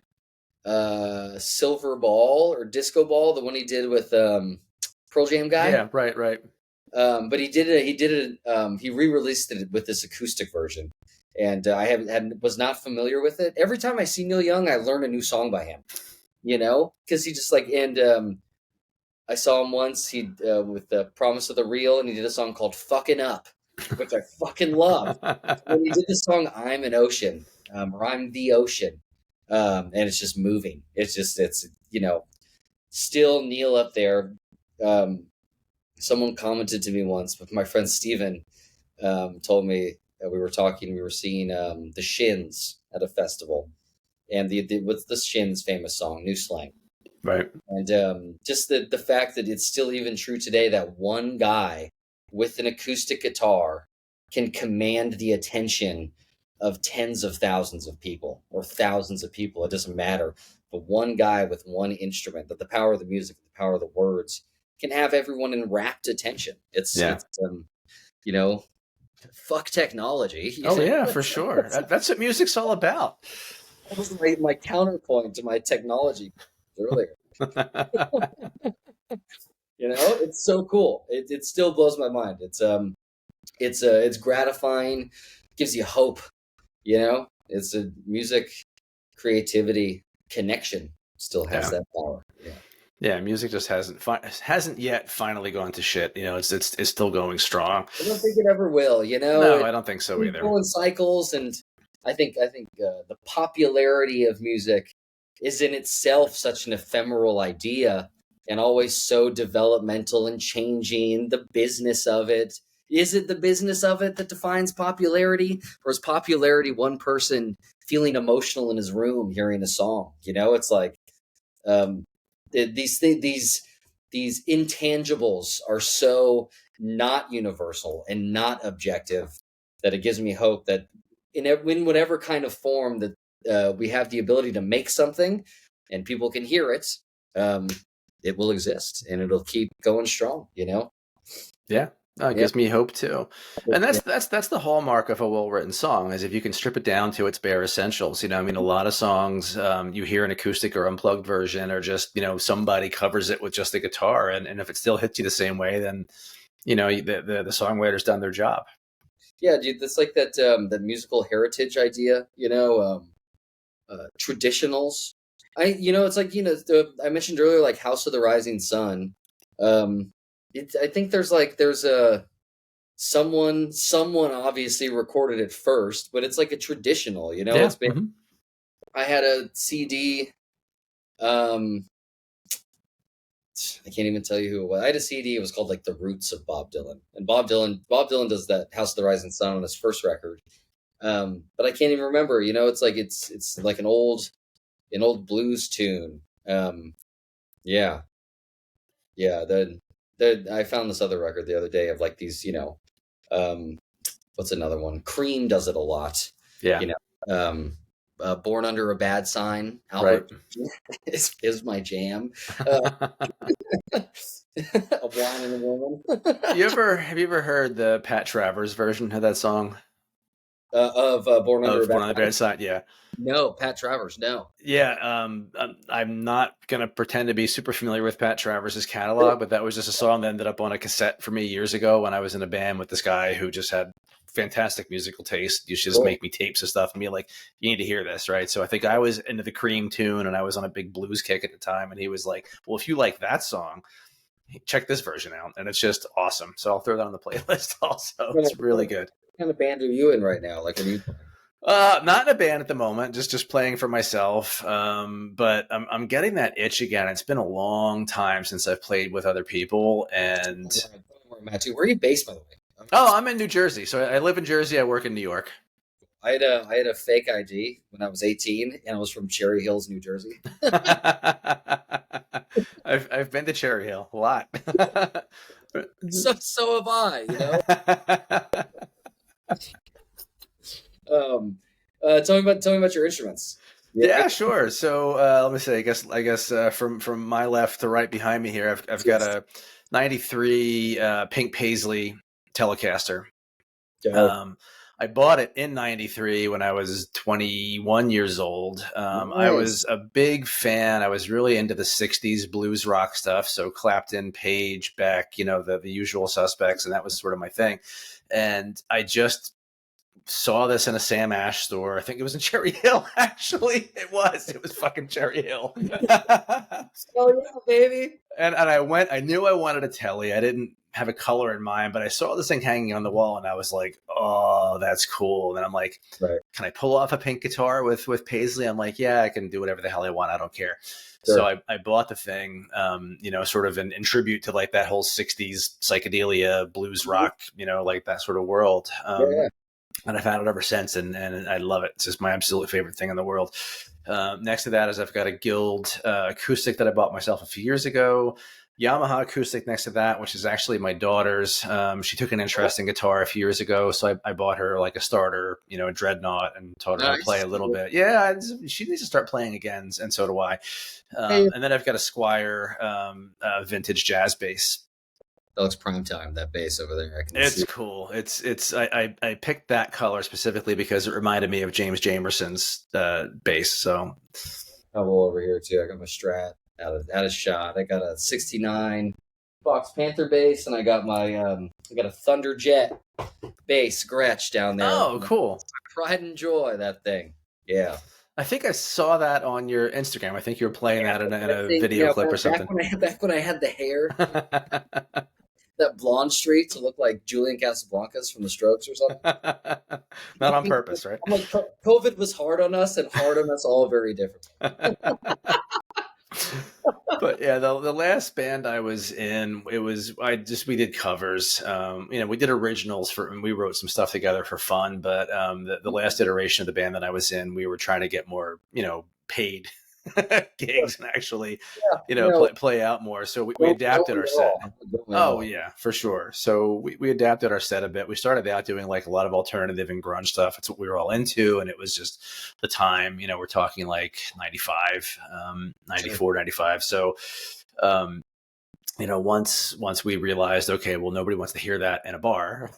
Silver Ball or Disco Ball, the one he did with Pearl Jam guy. Yeah, right. But he re-released it with this acoustic version. And was not familiar with it. Every time I see Neil Young, I learn a new song by him. Because he just I saw him once with the Promise of the Real, and he did a song called "Fucking Up," which I fucking love. When he did the song "I'm an Ocean," or "I'm the Ocean," and it's just moving. It's still Neil up there. Someone commented to me once, but my friend Steven told me we were talking. We were seeing the Shins at a festival, and what's the Shins' famous song, "New Slang." Right. And just the fact that it's still even true today that one guy with an acoustic guitar can command the attention of tens of thousands of people or thousands of people. It doesn't matter. But one guy with one instrument, that the power of the music, the power of the words can have everyone in rapt attention. It's fuck technology. Oh yeah, for sure. That's what music's all about. That was my counterpoint to my technology earlier. You know, it's so cool. It still blows my mind. It's gratifying, gives you hope. You know, it's a music, creativity, connection still has Yeah. that power. Yeah. Yeah, music just hasn't yet finally gone to shit. You know, it's still going strong. I don't think it ever will. You know, No, I don't think so we either. go in cycles, and I think the popularity of music is in itself such an ephemeral idea, and always so developmental and changing. The business of it, is it the business of it that defines popularity, or is popularity one person feeling emotional in his room hearing a song? You know, it's like um, these things, these intangibles are so not universal and not objective that it gives me hope that in whatever kind of form that we have the ability to make something and people can hear it, um, it will exist and it'll keep going strong. You know? Yeah. No, it Yeah. gives me hope too. And Yeah. that's the hallmark of a well-written song, is if you can strip it down to its bare essentials. You know, I mean, a lot of songs you hear an acoustic or unplugged version, or just, you know, somebody covers it with just the guitar, and if it still hits you the same way, then, you know, the songwriter's done their job. Yeah, dude, that's like that musical heritage idea, you know, traditionals. It's like, I mentioned earlier, like House of the Rising Sun. Um, I think there's a someone obviously recorded it first, but it's like a traditional. You know, Yeah. it's been. I had a CD. Um, I can't even tell you who it was. I had a CD. It was called like The Roots of Bob Dylan, and Bob Dylan does that House of the Rising Sun on his first record. But I can't even remember. You know, it's like an old blues tune. Yeah, yeah. The I found this other record the other day of like these. Um, what's another one? Cream does it a lot. Yeah. You know, Born Under a Bad Sign. Right. Albert is my jam. Uh, a Wine and a Woman. Have you ever heard the Pat Travers version of that song Of Born Under a of Bad Born on the Sign. Bad Side? Yeah. No, Pat Travers. No. Yeah, I'm not gonna pretend to be super familiar with Pat Travers's catalog, but that was just a song that ended up on a cassette for me years ago when I was in a band with this guy who just had fantastic musical taste. You should just Cool. make me tapes of stuff and be like, "You need to hear this," right? So I think I was into the Cream tune, and I was on a big blues kick at the time, and he was like, "Well, if you like that song, check this version out," and it's just awesome. So I'll throw that on the playlist also. It's really good. What kind of band are you in right now? Like, what are you? Not in a band at the moment, just playing for myself. But I'm getting that itch again. It's been a long time since I've played with other people, and Where are you based, by the way? I'm in New Jersey. So I live in Jersey. I work in New York. I had a fake ID when I was 18, and I was from Cherry Hills, New Jersey. I've been to Cherry Hill a lot. So have I. Tell me about your instruments. Yeah. Yeah, sure. So let me see. I guess from my left to right behind me here, I've got a '93 pink Paisley Telecaster. Dope. I bought it in '93 when I was 21 years old. I Nice. was a big fan. I was really into the '60s blues rock stuff. So Clapton, Page, Beck, the usual suspects, and that was sort of my thing. And I just saw this in a Sam Ash store. I think it was in Cherry Hill. Actually, it was fucking Cherry Hill. Oh yeah, baby. And I went. I knew I wanted a telly. I didn't have a color in mind, but I saw this thing hanging on the wall, and I was like, "Oh, that's cool." And I'm like, Right. "Can I pull off a pink guitar with Paisley?" I'm like, "Yeah, I can do whatever the hell I want. I don't care." Sure. So I bought the thing, sort of in tribute to like that whole '60s psychedelia blues rock, like that sort of world. Yeah. And I've had it ever since, and I love it. It's just my absolute favorite thing in the world. Next to that is I've got a Guild acoustic that I bought myself a few years ago. Yamaha acoustic next to that, which is actually my daughter's. She took an interest in guitar a few years ago, so I bought her like a starter, a Dreadnought, and taught her how to play a little bit. Yeah, she needs to start playing again, and so do I. And then I've got a Squire vintage jazz bass. prime time. That bass over there, I can It's see. cool. I picked that color specifically because it reminded me of James Jamerson's bass. So Couple over here too. I got my Strat out of shot. I got a '69 Fox Panther bass, and I got my I got a Thunderjet bass Gretsch down there. oh, cool. Pride and joy, that thing. Yeah. I think I saw that on your Instagram. I think you were playing Yeah, that in that a thing, video clip or back something. when I had the hair, that blonde streak to look like Julian Casablancas from The Strokes or something. Not on purpose, right? I'm like, COVID was hard on us, and hard on us all very different. But yeah, the last band I was in, we did covers. We did originals and we wrote some stuff together for fun. But the last iteration of the band that I was in, we were trying to get more, paid gigs and actually, play out more. So we adapted our set. Oh yeah, for sure. So we adapted our set a bit. We started out doing like a lot of alternative and grunge stuff. It's what we were all into. And it was just the time, we're talking like 95, 94, 95. So, once we realized, okay, well, nobody wants to hear that in a bar,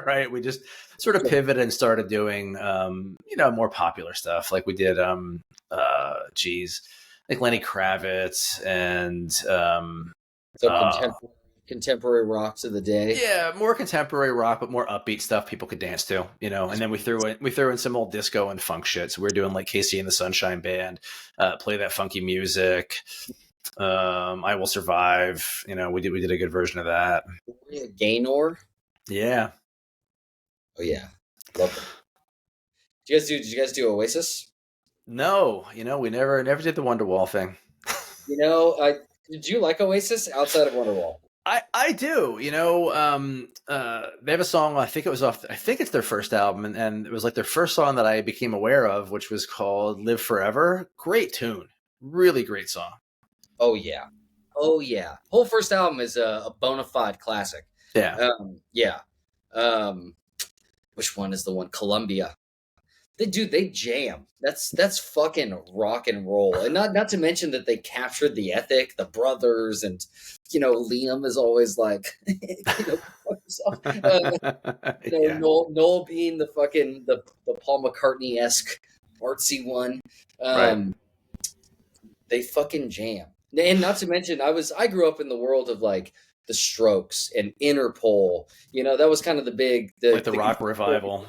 right? We just sort of pivoted and started doing, more popular stuff. Like we did, like Lenny Kravitz and, So contemporary rocks of the day. yeah, more contemporary rock, but more upbeat stuff people could dance to, And then we threw in some old disco and funk shit. So we are doing like Casey and the Sunshine Band, play that funky music. I Will Survive. We did a good version of that. Gaynor. Yeah. Oh yeah, love them. Did you guys do Oasis? No, we never did the Wonderwall thing. Did you like Oasis outside of Wonderwall? I do. They have a song. I think it's their first album, and it was like their first song that I became aware of, which was called "Live Forever." Great tune, really great song. Oh yeah, Whole first album is a bona fide classic. Yeah, yeah. Which one is the one? Columbia. They jam. That's fucking rock and roll, and not to mention that they captured the ethic, the brothers, and Liam is always like, yeah. Noel being the fucking the Paul McCartney-esque artsy one. Right. They fucking jam, and not to mention I grew up in the world of like the Strokes and Interpol. That was kind of the rock revival.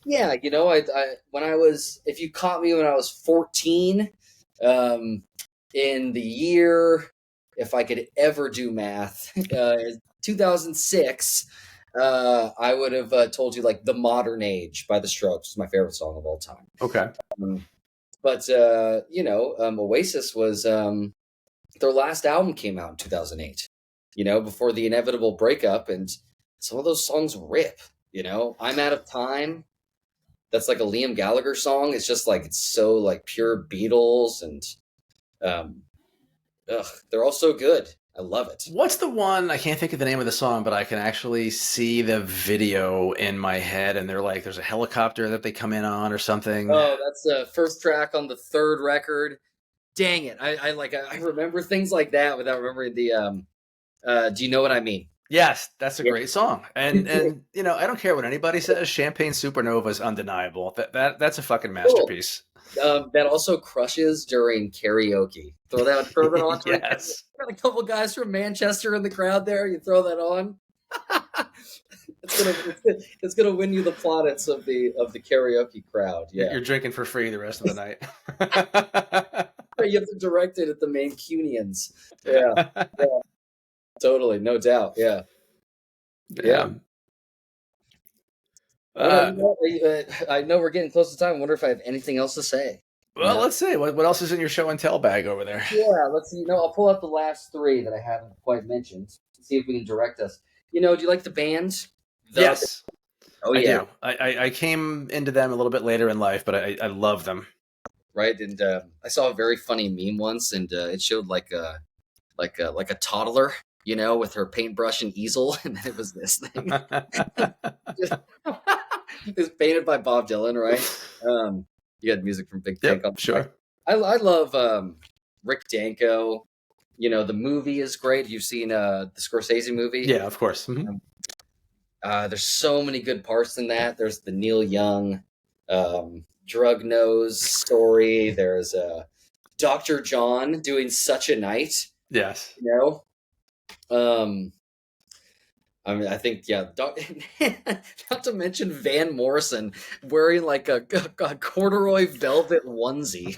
Yeah, if you caught me when I was 14, in the year, if I could ever do math, 2006, I would have told you like "The Modern Age" by the Strokes is my favorite song of all time. Okay. But Oasis was their last album came out in 2008. Before the inevitable breakup, and some of those songs rip. I'm Out of Time. That's like a Liam Gallagher song. It's just like, it's so like pure Beatles, and they're all so good. I love it. What's the one? I can't think of the name of the song, but I can actually see the video in my head, and they're like, there's a helicopter that they come in on or something. Oh, that's the first track on the third record. Dang it. I remember things like that without remembering the Do You Know What I Mean? Yes, that's a great song. And I don't care what anybody says, Champagne Supernova is undeniable. That's a fucking masterpiece. Cool. That also crushes during karaoke. Throw that on. Yes. Got a couple guys from Manchester in the crowd there. You throw that on. It's gonna win you the plaudits of the karaoke crowd. Yeah, you're drinking for free the rest of the night. You have to direct it at the Mancunians. Yeah. Totally, no doubt. Yeah. I know we're getting close to time. I wonder if I have anything else to say. Well, let's see. What else is in your show and tell bag over there? Yeah, let's see. I'll pull out the last three that I haven't quite mentioned. See if we can direct us. Do you like the band? Yes. Oh yeah. I do. I came into them a little bit later in life, but I love them. Right, and I saw a very funny meme once, and it showed like a toddler, with her paintbrush and easel, and then it was this thing. It was painted by Bob Dylan, right? You had music from Big Tank on. Sure. I love Rick Danko. The movie is great. You've seen the Scorsese movie. Yeah, of course. Mm-hmm. There's so many good parts in that. There's the Neil Young drug nose story. There's Dr. John doing Such a Night. Yes. I mean, I think, not to mention Van Morrison wearing like a corduroy velvet onesie,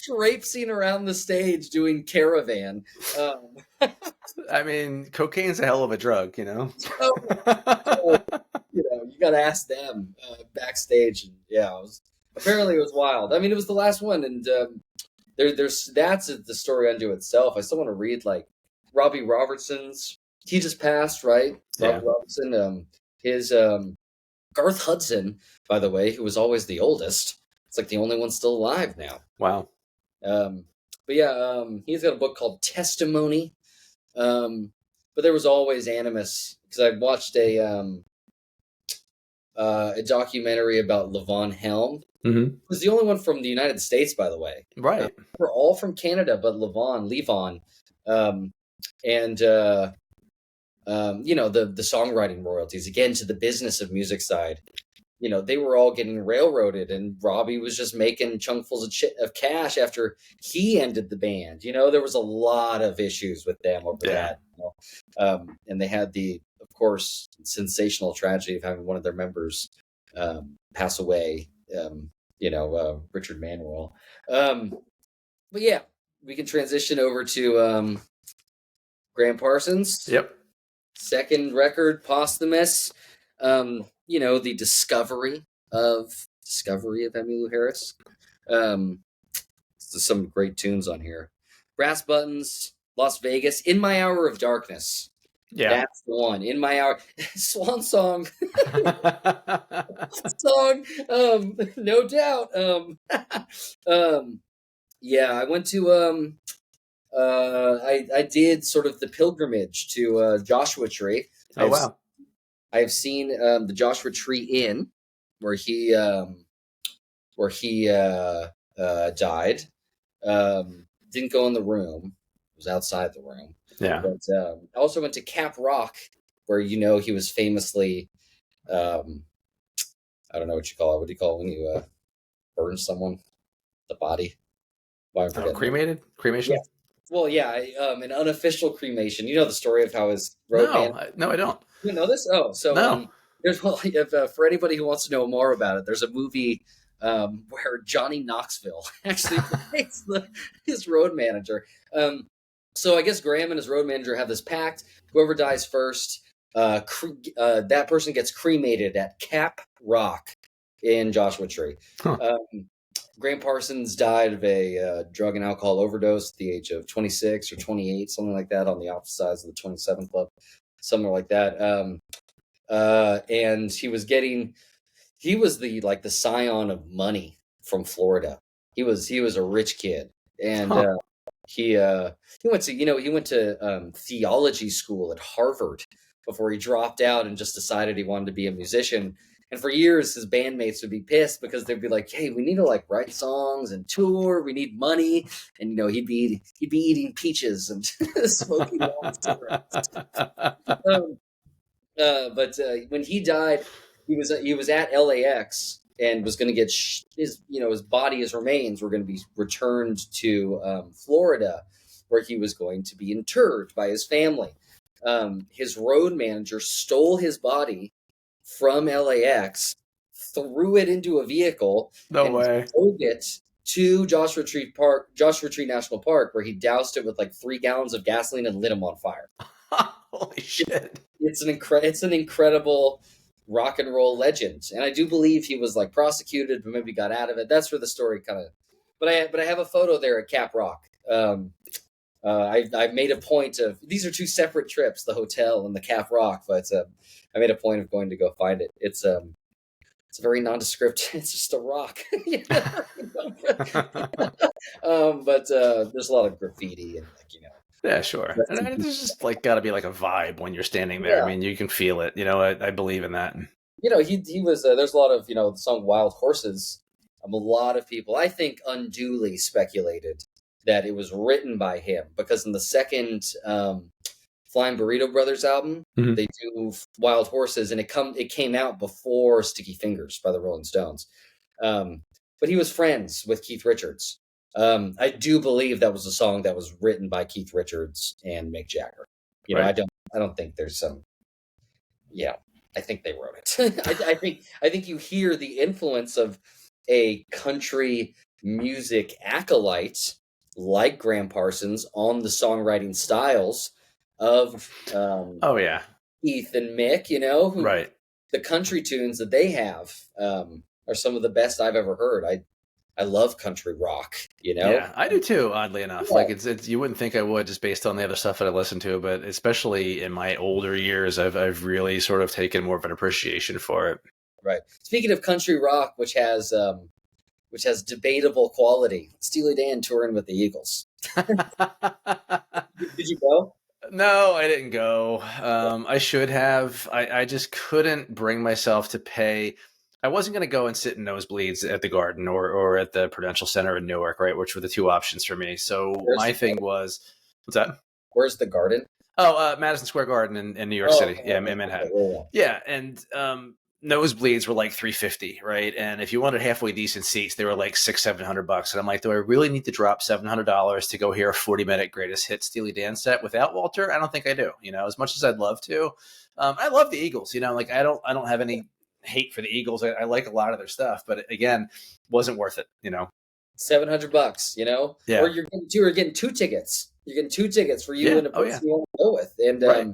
traipsing around the stage doing Caravan. I mean, cocaine's a hell of a drug, So, you got to ask them backstage. And apparently it was wild. I mean, it was the last one. And that's the story unto itself. I still want to read like Robbie Robertson's. He just passed, right? Yeah. Robbie Robertson. His Garth Hudson, by the way, who was always the oldest. It's like the only one still alive now. Wow. He's got a book called Testimony. But there was always animus because I watched a documentary about Levon Helm. Mm-hmm. It was the only one from the United States, by the way. Right. We're all from Canada, but Levon. The songwriting royalties, again, to the business of music side, they were all getting railroaded, and Robbie was just making chunkfuls of cash after he ended the band. There was a lot of issues with them over that. And they had the, of course, sensational tragedy of having one of their members pass away, Richard Manuel. But yeah, we can transition over to Gram Parsons. Yep. Second record, posthumous. The discovery of Emmylou Harris. Some great tunes on here. Brass Buttons, Las Vegas, In My Hour of Darkness. Yeah. That's the one. In My Hour. Swan Song. No doubt. I went to I did sort of the pilgrimage to Joshua Tree. Oh, wow. I've seen the Joshua Tree Inn where he died. Didn't go in the room. It was outside the room. Yeah. But I also went to Cap Rock where he was famously I don't know what you call it. What do you call it when you burn someone? The body. Cremated? Cremation? Yeah. Well, an unofficial cremation. You know the story of how his road band. No, I don't. You know this? Oh, so no. For anybody who wants to know more about it, there's a movie where Johnny Knoxville actually plays his road manager. So I guess Graham and his road manager have this pact: whoever dies first, that person gets cremated at Cap Rock in Joshua Tree. Huh. Gram Parsons died of a drug and alcohol overdose at the age of 26 or 28, something like that, on the opposite sides of the 27 Club, something like that. And he was the scion of money from Florida. He was a rich kid, and he went to theology school at Harvard before he dropped out and just decided he wanted to be a musician. And for years, his bandmates would be pissed because they'd be like, "Hey, we need to write songs and tour. We need money." And he'd be eating peaches and smoking long cigarettes. But when he died, he was at LAX and was going to get his body, his remains were going to be returned to Florida, where he was going to be interred by his family. His road manager stole his body from LAX, threw it into a vehicle, drove it to Joshua Tree National Park, where he doused it with 3 gallons of gasoline and lit him on fire. Holy shit! It's an incredible rock and roll legend, and I do believe he was prosecuted, but maybe got out of it. That's where the story kind of. But I have a photo there at Cap Rock. I've made a point of, these are 2 separate trips, the hotel and the Cap Rock, but I made a point of going to go find it. It's a very nondescript. It's just a rock. But there's a lot of graffiti and Yeah, sure. And there's just got to be a vibe when you're standing there. Yeah. I mean, you can feel it. I believe in that. He was. There's a lot of the song "Wild Horses." A lot of people, I think, unduly speculated that it was written by him, because in the second Flying Burrito Brothers album, they do Wild Horses, and it came out before Sticky Fingers by the Rolling Stones. But he was friends with Keith Richards. I do believe that was a song that was written by Keith Richards and Mick Jagger. You know, Right. I don't think there's some. Yeah, I think they wrote it. I think you hear the influence of a country music acolyte like Gram Parsons on the songwriting styles of Oh yeah. Keith and Mick. You know, who Right. the country tunes that they have are some of the best I've ever heard. I love country rock. You know, Yeah, I do too. Oddly enough, Yeah. like it's you wouldn't think I would just based on the other stuff that I listen to, but especially in my older years, I've really sort of taken more of an appreciation for it. Right. Speaking of country rock, which has debatable quality, Steely Dan touring with the Eagles. Did you go? No, I didn't go. I should have. I just couldn't bring myself to pay. I wasn't going to go and sit in nosebleeds at the Garden or at the Prudential Center in Newark, right, which were the two options for me. So my thing was, what's that? Where's the Garden? Oh, Madison Square Garden in New York City. Yeah, in Manhattan. Yeah, and nosebleeds were like $350, right? And if you wanted halfway decent seats, they were like $600-700. And I'm like, do I really need to drop $700 to go hear a 40-minute greatest hit Steely Dan set without Walter? I don't think I do. You know, as much as I'd love to, I love the Eagles. You know, like I don't have any hate for the Eagles. I like a lot of their stuff, but again, wasn't worth it. You know, $700. You know, yeah. Or you're getting two tickets. You're getting two tickets for you and a person you want to go with. And right.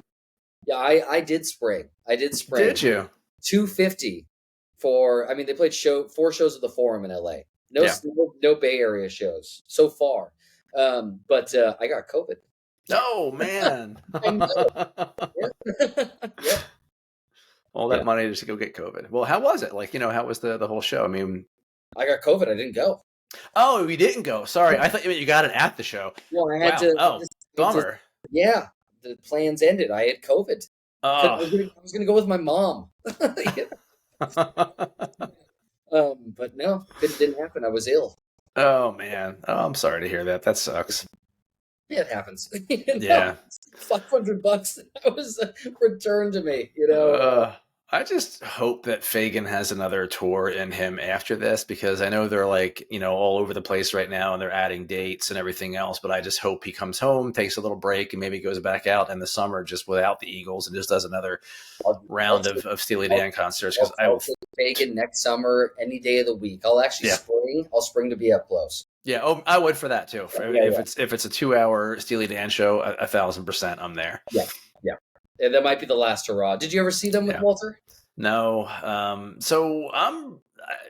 Yeah, I did spring. Did you? $250 for. I mean, they played 4 shows at the Forum in LA. No Bay Area shows so far. But I got COVID. Oh man. I know. Yep. All that money just to go get COVID. Well, how was it? Like, you know, how was the whole show? I mean, I got COVID. I didn't go. Oh, you didn't go. Sorry, I thought you got it at the show. Well, I had to. Oh, bummer. Yeah, the plans ended. I had COVID. Oh. I was gonna go with my mom. But no, it didn't happen. I was ill. Oh man. Oh, I'm sorry to hear that. That sucks. Yeah, it happens. Yeah. $500 that was returned to me. You know. I just hope that Fagan has another tour in him after this, because I know they're like, you know, all over the place right now and they're adding dates and everything else. But I just hope he comes home, takes a little break, and maybe goes back out in the summer just without the Eagles and just does another round of Steely Dan concerts. Because I will take Fagan next summer, any day of the week. I'll actually spring. I'll spring to be up close. Yeah, oh, I would for that too. If it's a 2-hour Steely Dan show, 1,000% I'm there. Yeah. And that might be the last hurrah. Did you ever see them with Walter? No. So I'm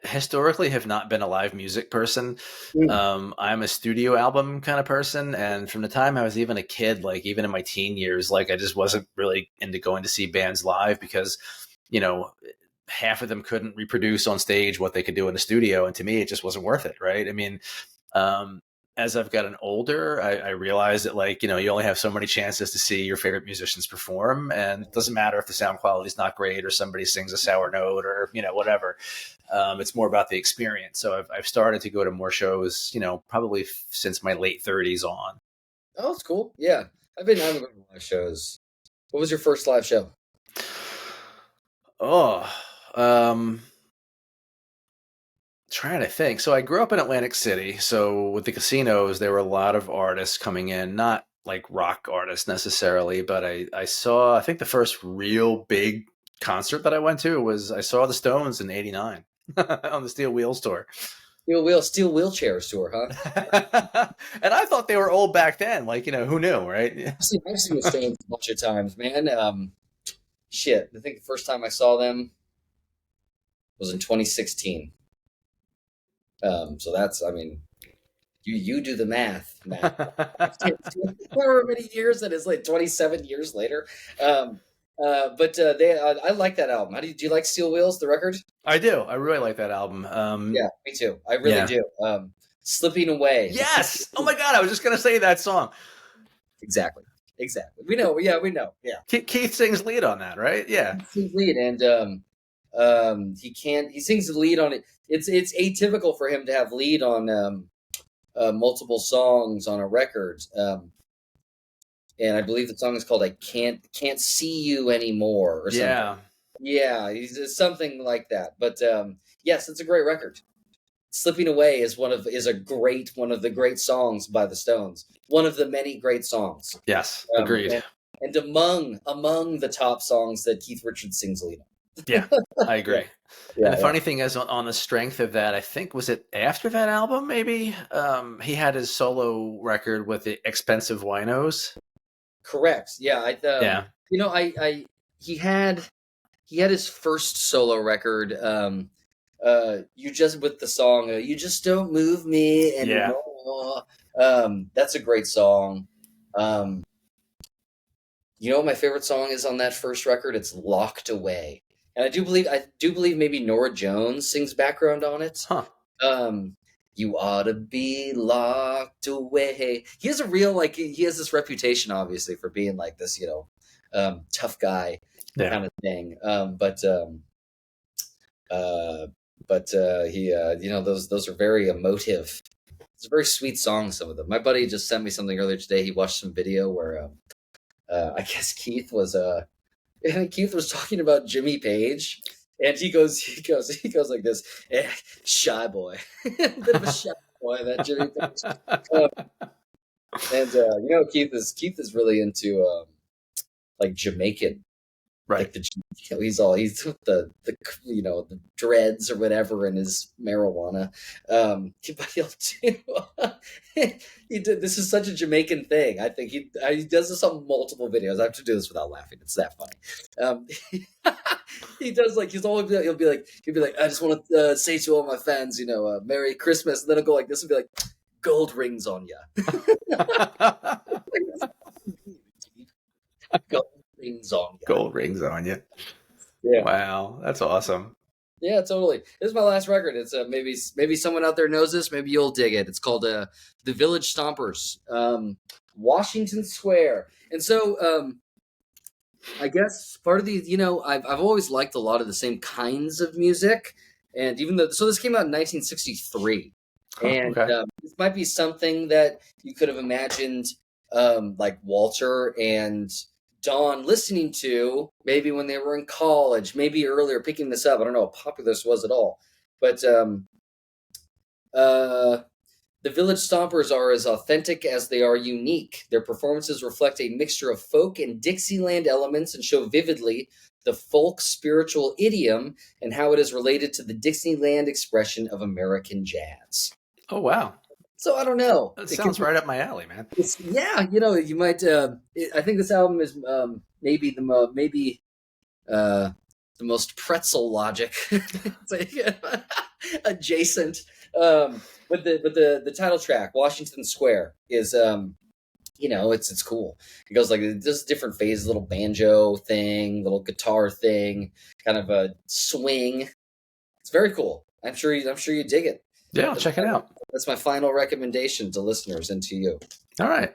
historically have not been a live music person. I'm a studio album kind of person. And from the time I was even a kid, like even in my teen years, like I just wasn't really into going to see bands live because, you know, half of them couldn't reproduce on stage what they could do in the studio. And to me, it just wasn't worth it. Right. I mean, as I've gotten older, I realized that, like, you know, you only have so many chances to see your favorite musicians perform. And it doesn't matter if the sound quality is not great or somebody sings a sour note or, you know, whatever. It's more about the experience. So I've started to go to more shows, you know, probably since my late 30s on. Oh, that's cool. Yeah. I've been going to live shows. What was your first live show? Trying to think. So I grew up in Atlantic City. So with the casinos, there were a lot of artists coming in, not like rock artists necessarily, but I saw, I think the first real big concert that I went to was I saw the Stones in '89 on the Steel Wheels tour. Steel Wheelchairs tour, huh? And I thought they were old back then. Like, you know, who knew, right? I've seen the Stones a bunch of times, man. Shit. I think the first time I saw them was in 2016. So that's, I mean, you do the math, Matt. However many years that is, like 27 years later. But I like that album. Do you like Steel Wheels, the record? I do. I really like that album. Yeah, me too. I really do. Slipping Away. Yes. Oh my God. I was just going to say that song. Exactly. We know. Yeah, we know. Yeah. Keith sings lead on that, right? Yeah. He sings lead, and he sings the lead on it. It's atypical for him to have lead on multiple songs on a record. And I believe the song is called "I Can't See You Anymore" or something. Yeah. Yeah, it's something like that. But yes, it's a great record. "Slipping Away" is one of the great songs by the Stones. One of the many great songs. Yes. Agreed. And among the top songs that Keith Richards sings lead on. Yeah, I agree. Yeah. Yeah, And the funny thing is, on the strength of that, I think, was it after that album, maybe? He had his solo record with the Expensive Winos. correct. Yeah, Yeah. You know, he had his first solo record. You just with the song "You Just Don't Move Me Anymore." That's a great song. You know what my favorite song is on that first record? It's "Locked Away," and I do believe maybe Norah Jones sings background on it. Huh. You ought to be locked away. He has a real he has this reputation, obviously, for being like this, tough guy kind of thing. He, those are very emotive. It's a very sweet song. Some of them. My buddy just sent me something earlier today. He watched some video where, I guess Keith was talking about Jimmy Page, and he goes like this, shy boy, bit of a shy boy, that Jimmy Page. And Keith is really into like Jamaican. Right. Like he's with the the dreads or whatever in his marijuana. But he'll do. This is such a Jamaican thing. I think he does this on multiple videos. I have to do this without laughing. It's that funny. He does he'll be like I just want to say to all my fans, Merry Christmas, and then he'll go like this and be like, "Gold rings on ya." Gold rings on ya. Gold rings on you. Yeah. Wow, that's awesome. Yeah, totally. This is my last record. It's maybe someone out there knows this. Maybe you'll dig it. It's called "The Village Stompers," Washington Square. And so I guess part of the I've always liked a lot of the same kinds of music, and so this came out in 1963, and Okay. this might be something that you could have imagined, like Walter and Dawn listening to maybe when they were in college, maybe earlier picking this up. I don't know how popular this was at all, but the Village Stompers are as authentic as they are unique. Their performances reflect a mixture of folk and Dixieland elements and show vividly the folk spiritual idiom and how it is related to the Dixieland expression of American jazz. Oh, wow. So I don't know. That sounds right up my alley, man. You might. I think this album is maybe the most pretzel logic adjacent. But the title track, Washington Square, is it's cool. It goes like there's different phases, little banjo thing, little guitar thing, kind of a swing. It's very cool. I'm sure you dig it. Yeah, I'll check it out. That's my final recommendation to listeners and to you. All right.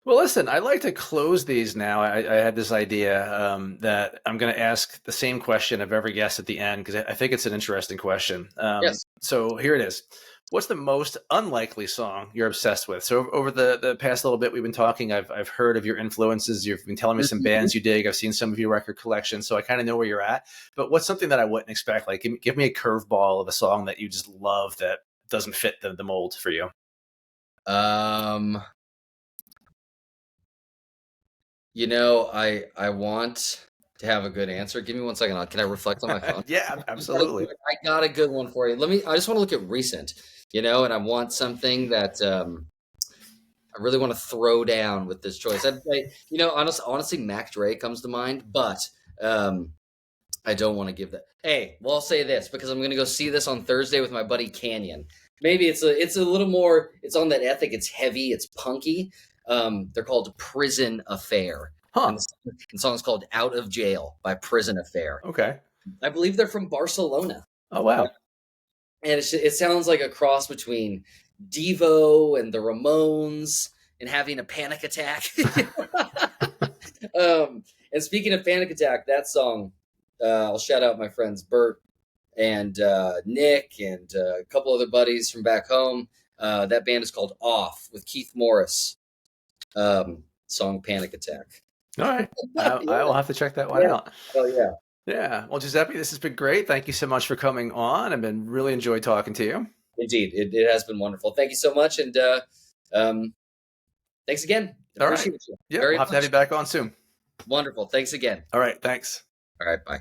Well, listen, I'd like to close these now. I had this idea that I'm going to ask the same question of every guest at the end because I think it's an interesting question. Yes. So here it is. What's the most unlikely song you're obsessed with? So over the past little bit we've been talking, I've heard of your influences. You've been telling me some bands you dig. I've seen some of your record collection, so I kind of know where you're at. But what's something that I wouldn't expect? Like, give me a curveball of a song that you just love that doesn't fit the mold for you. I want to have a good answer. Give me 1 second. Can I reflect on my phone? Yeah, absolutely. I got a good one for you. I just want to look at recent, and I want something that I really want to throw down with this choice. Honestly, Mac Dre comes to mind, but I don't want to give that. Hey, well, I'll say this because I'm going to go see this on Thursday with my buddy Canyon. Maybe it's a little more. It's on that ethic. It's heavy. It's punky. They're called Prison Affair. Huh. And the song is called "Out of Jail" by Prison Affair. Okay. I believe they're from Barcelona. Oh, wow. And it sounds like a cross between Devo and the Ramones and having a panic attack. And speaking of panic attack, that song, I'll shout out my friends Bert and Nick and a couple other buddies from back home. That band is called Off with Keith Morris. Song Panic Attack. All right. I will have to check that one out. Oh, yeah. Yeah. Well, Giuseppe, this has been great. Thank you so much for coming on. I've been really enjoyed talking to you. Indeed. It has been wonderful. Thank you so much. And thanks again. All right. Appreciate you. Yeah, we'll have to have you back on soon. Wonderful. Thanks again. All right. Thanks. All right. Bye.